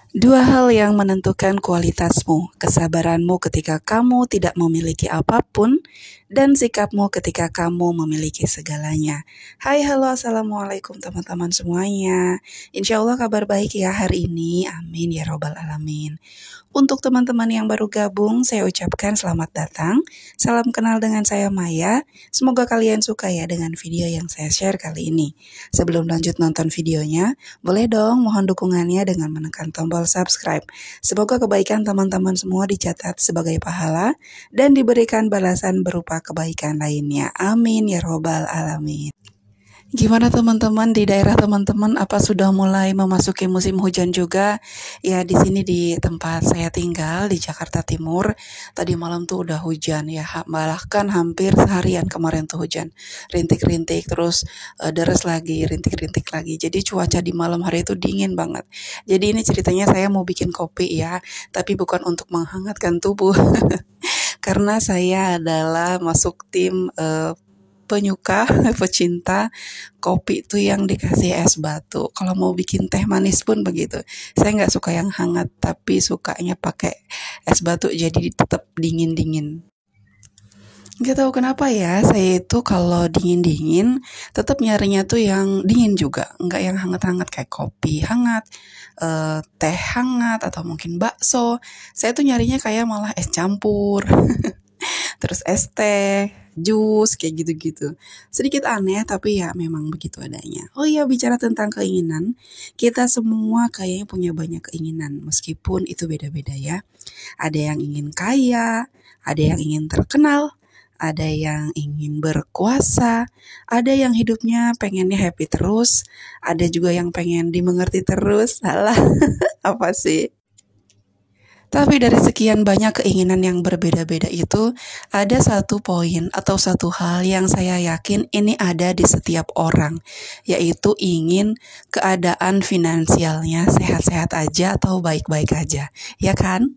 Dua hal yang menentukan kualitasmu, kesabaranmu ketika kamu tidak memiliki apapun, dan sikapmu ketika kamu memiliki segalanya. Hai, halo, assalamualaikum teman-teman semuanya. Insya Allah kabar baik ya hari ini, amin ya robbal alamin. Untuk teman-teman yang baru gabung, saya ucapkan selamat datang. Salam kenal dengan saya Maya. Semoga kalian suka ya dengan video yang saya share kali ini. Sebelum lanjut nonton videonya, boleh dong mohon dukungannya dengan menekan tombol subscribe. Semoga kebaikan teman-teman semua dicatat sebagai pahala dan diberikan balasan berupa kebaikan lainnya. Amin ya robbal alamin. Gimana teman-teman di daerah teman-teman, apa sudah mulai memasuki musim hujan juga? Ya di sini di tempat saya tinggal di Jakarta Timur, tadi malam tuh udah hujan ya, bahkan hampir seharian kemarin tuh hujan. Rintik-rintik terus deres lagi, rintik-rintik lagi. Jadi cuaca di malam hari itu dingin banget. Jadi ini ceritanya saya mau bikin kopi ya, tapi bukan untuk menghangatkan tubuh. Karena saya adalah masuk tim penyuka, pecinta kopi itu yang dikasih es batu. Kalau mau bikin teh manis pun begitu. Saya nggak suka yang hangat, tapi sukanya pakai es batu jadi tetap dingin-dingin. Nggak tahu kenapa ya, saya itu kalau dingin-dingin tetap nyarinya tuh yang dingin juga, nggak yang hangat-hangat kayak kopi hangat, teh hangat atau mungkin bakso. Saya tuh nyarinya kayak malah es campur. Terus es teh, jus, kayak gitu-gitu. Sedikit aneh, tapi ya memang begitu adanya. Oh iya, bicara tentang keinginan, kita semua kayaknya punya banyak keinginan, meskipun itu beda-beda ya. Ada yang ingin kaya, ada yang ingin terkenal, ada yang ingin berkuasa, ada yang hidupnya pengennya happy terus, ada juga yang pengen dimengerti terus. Alah, apa sih? Tapi dari sekian banyak keinginan yang berbeda-beda itu, ada satu poin atau satu hal yang saya yakin ini ada di setiap orang, yaitu ingin keadaan finansialnya sehat-sehat aja atau baik-baik aja, ya kan?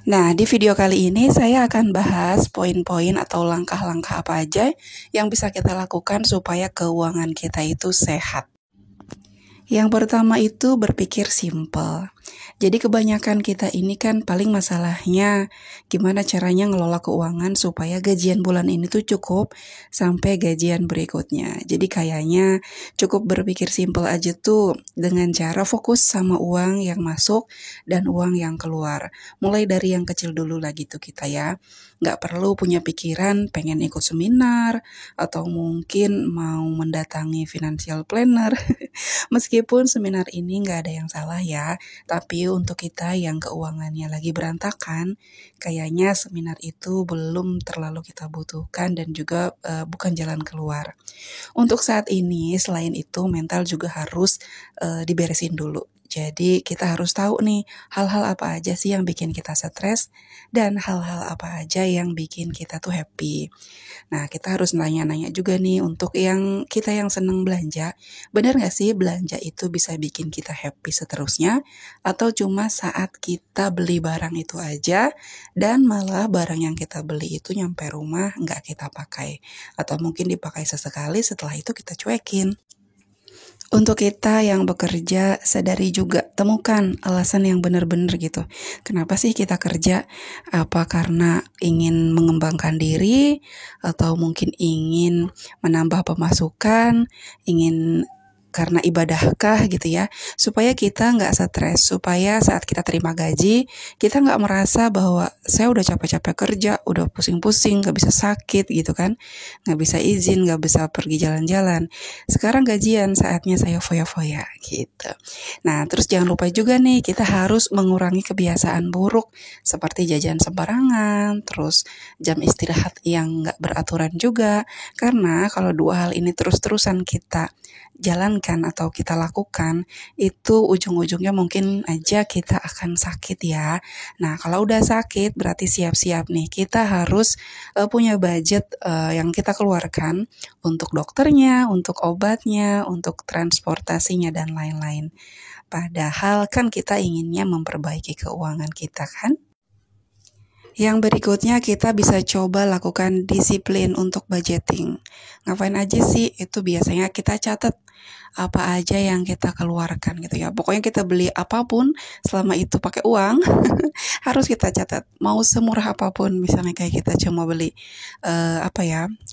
Nah, di video kali ini saya akan bahas poin-poin atau langkah-langkah apa aja yang bisa kita lakukan supaya keuangan kita itu sehat. Yang pertama itu berpikir simple. Jadi kebanyakan kita ini kan paling masalahnya gimana caranya ngelola keuangan supaya gajian bulan ini tuh cukup sampai gajian berikutnya. Jadi kayaknya cukup berpikir simple aja tuh dengan cara fokus sama uang yang masuk dan uang yang keluar. Mulai dari yang kecil dulu lah gitu kita ya. Nggak perlu punya pikiran pengen ikut seminar atau mungkin mau mendatangi financial planner. Meskipun seminar ini nggak ada yang salah ya, tapi untuk kita yang keuangannya lagi berantakan, kayaknya seminar itu belum terlalu kita butuhkan dan juga bukan jalan keluar. Untuk saat ini, selain itu mental juga harus diberesin dulu. Jadi kita harus tahu nih hal-hal apa aja sih yang bikin kita stres dan hal-hal apa aja yang bikin kita tuh happy. Nah, kita harus nanya-nanya juga nih untuk kita yang seneng belanja, benar nggak sih belanja itu bisa bikin kita happy seterusnya? Atau cuma saat kita beli barang itu aja dan malah barang yang kita beli itu nyampe rumah nggak kita pakai? Atau mungkin dipakai sesekali setelah itu kita cuekin. Untuk kita yang bekerja, sadari juga, temukan alasan yang benar-benar gitu. Kenapa sih kita kerja? Apa karena ingin mengembangkan diri, atau mungkin ingin menambah pemasukan, ingin karena ibadahkah gitu ya, supaya kita nggak stres, supaya saat kita terima gaji, kita nggak merasa bahwa saya udah capek-capek kerja, udah pusing-pusing, nggak bisa sakit gitu kan, nggak bisa izin, nggak bisa pergi jalan-jalan. Sekarang gajian, saatnya saya foya-foya gitu. Nah, terus jangan lupa juga nih, kita harus mengurangi kebiasaan buruk seperti jajan sembarangan, terus jam istirahat yang nggak beraturan juga. Karena kalau dua hal ini terus-terusan kita jalankan atau kita lakukan, itu ujung-ujungnya mungkin aja kita akan sakit ya. Nah, kalau udah sakit berarti siap-siap nih, kita harus punya budget yang kita keluarkan untuk dokternya, untuk obatnya, untuk transportasinya dan lain-lain. Padahal kan kita inginnya memperbaiki keuangan kita kan? Yang berikutnya kita bisa coba lakukan disiplin untuk budgeting. Ngapain aja sih? Itu biasanya kita catat apa aja yang kita keluarkan gitu ya. Pokoknya kita beli apapun selama itu pakai uang harus kita catat. Mau semurah apapun, misalnya kayak kita cuma beli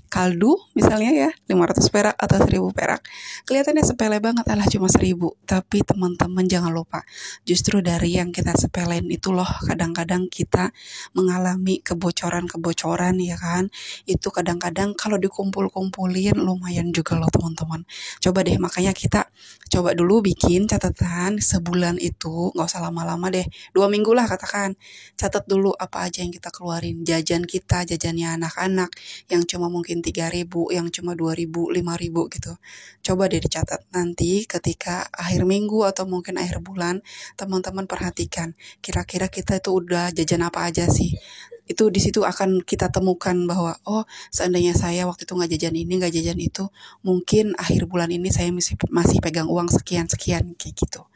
kaldu misalnya ya 500 perak atau 1000 perak. Kelihatannya sepele banget, alah cuma 1000. Tapi teman-teman jangan lupa, justru dari yang kita sepelein itu loh kadang-kadang kita mengalami kebocoran-kebocoran ya kan. Itu kadang-kadang kalau dikumpul-kumpulin lumayan juga loh teman-teman. Coba deh, makanya kita coba dulu bikin catatan sebulan itu, nggak usah lama-lama deh, 2 minggu lah katakan. Catat dulu apa aja yang kita keluarin, jajan kita, jajannya anak-anak, yang cuma mungkin 3.000, yang cuma 2.000, 5.000 gitu. Coba deh dicatat, nanti ketika akhir minggu atau mungkin akhir bulan, teman-teman perhatikan, kira-kira kita itu udah jajan apa aja sih. Itu di situ akan kita temukan bahwa oh, seandainya saya waktu itu nggak jajan ini, nggak jajan itu, mungkin akhir bulan ini saya masih pegang uang sekian kayak gitu.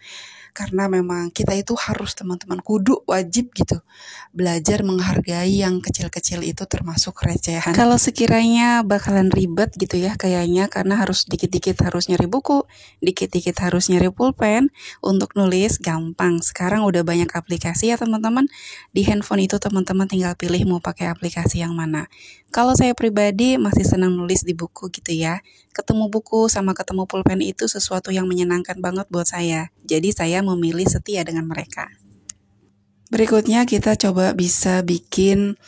Karena memang kita itu harus, teman-teman, kudu wajib gitu belajar menghargai yang kecil-kecil itu, termasuk recehan. Kalau sekiranya bakalan ribet gitu ya kayaknya, karena harus dikit-dikit harus nyari buku, dikit-dikit harus nyari pulpen untuk nulis, gampang. Sekarang udah banyak aplikasi ya teman-teman. Di handphone itu teman-teman tinggal pilih mau pakai aplikasi yang mana. Kalau saya pribadi masih senang nulis di buku gitu ya. Ketemu buku sama ketemu pulpen itu sesuatu yang menyenangkan banget buat saya. Jadi saya memilih setia dengan mereka. Berikutnya kita coba bisa bikin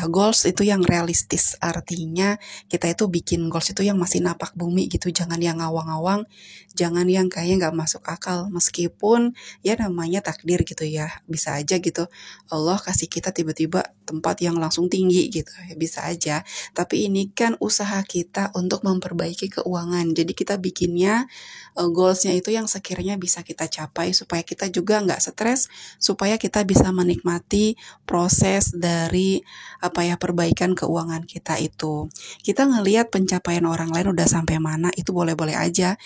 goals itu yang realistis. Artinya kita itu bikin goals itu yang masih napak bumi gitu, jangan yang ngawang-ngawang, jangan yang kayaknya nggak masuk akal. Meskipun ya namanya takdir gitu ya, bisa aja gitu Allah kasih kita tiba-tiba tempat yang langsung tinggi gitu ya, bisa aja. Tapi ini kan usaha kita untuk memperbaiki keuangan, jadi kita bikinnya goalsnya itu yang sekiranya bisa kita capai, supaya kita juga nggak stres, supaya kita bisa menikmati proses dari perbaikan keuangan kita itu. Kita ngelihat pencapaian orang lain udah sampai mana, itu boleh-boleh aja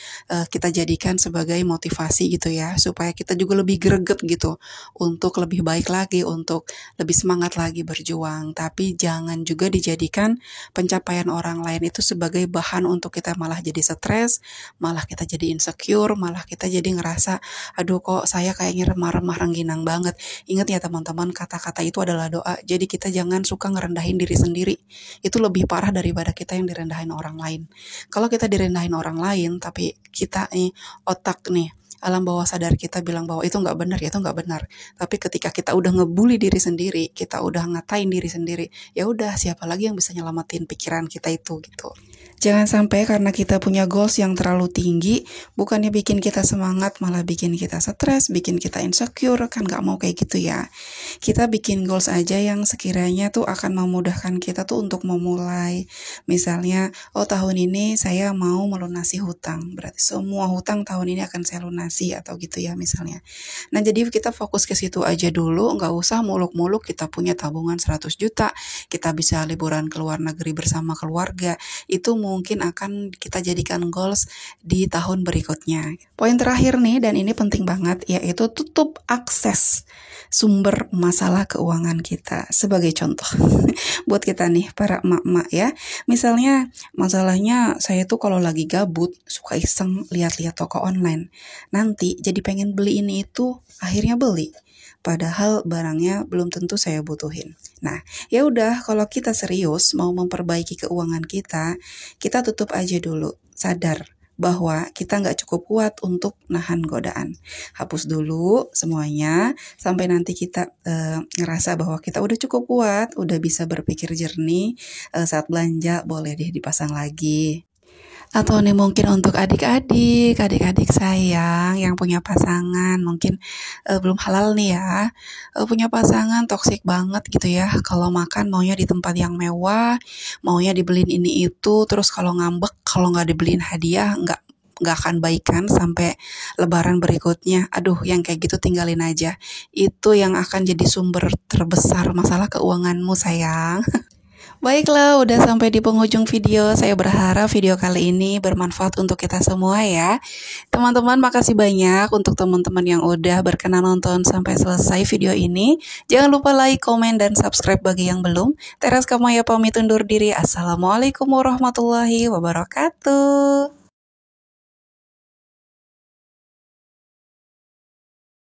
kita jadikan sebagai motivasi gitu ya, supaya kita juga lebih greget gitu untuk lebih baik lagi, untuk lebih semangat lagi berjuang. Tapi jangan juga dijadikan pencapaian orang lain itu sebagai bahan untuk kita malah jadi stres, malah kita jadi insecure, malah kita jadi ngerasa aduh kok saya kayaknya remah-remah rengginang banget. Ingat ya teman-teman, kata-kata itu adalah doa. Jadi kita jangan suka ngerendahin diri sendiri. Itu lebih parah daripada kita yang direndahin orang lain. Kalau kita direndahin orang lain, tapi kita otak alam bawah sadar kita bilang bahwa itu nggak benar, ya itu nggak benar. Tapi ketika kita udah ngebully diri sendiri, kita udah ngatain diri sendiri, ya udah, siapa lagi yang bisa nyelamatin pikiran kita itu gitu. Jangan sampai karena kita punya goals yang terlalu tinggi, bukannya bikin kita semangat, malah bikin kita stres, bikin kita insecure, kan nggak mau kayak gitu ya. Kita bikin goals aja yang sekiranya tuh akan memudahkan kita tuh untuk memulai. Misalnya, oh tahun ini saya mau melunasi hutang, berarti semua hutang tahun ini akan saya lunasi atau gitu ya misalnya. Nah jadi kita fokus ke situ aja dulu, nggak usah muluk-muluk kita punya tabungan 100 juta, kita bisa liburan ke luar negeri bersama keluarga. Itu mungkin akan kita jadikan goals di tahun berikutnya. Poin terakhir nih, dan ini penting banget, yaitu tutup akses sumber masalah keuangan kita. Sebagai contoh, buat kita nih para emak-emak ya, misalnya masalahnya saya tuh kalau lagi gabut suka iseng lihat-lihat toko online, nanti jadi pengen beli ini itu, akhirnya beli. Padahal barangnya belum tentu saya butuhin. Nah, ya udah, kalau kita serius mau memperbaiki keuangan kita tutup aja dulu. Sadar bahwa kita nggak cukup kuat untuk nahan godaan. Hapus dulu semuanya sampai nanti kita ngerasa bahwa kita udah cukup kuat, udah bisa berpikir jernih, saat belanja boleh deh dipasang lagi. Atau nih mungkin untuk adik-adik sayang yang punya pasangan, mungkin belum halal nih ya, punya pasangan toksik banget gitu ya, kalau makan maunya di tempat yang mewah, maunya dibeliin ini itu, terus kalau ngambek kalau nggak dibeliin hadiah nggak akan baikan sampai lebaran berikutnya. Aduh, yang kayak gitu tinggalin aja, itu yang akan jadi sumber terbesar masalah keuanganmu sayang. Baiklah, udah sampai di penghujung video. Saya berharap video kali ini bermanfaat untuk kita semua ya. Teman-teman, makasih banyak untuk teman-teman yang udah berkenan nonton sampai selesai video ini. Jangan lupa like, komen, dan subscribe bagi yang belum. Teras Kamaya pamit undur diri. Assalamualaikum warahmatullahi wabarakatuh.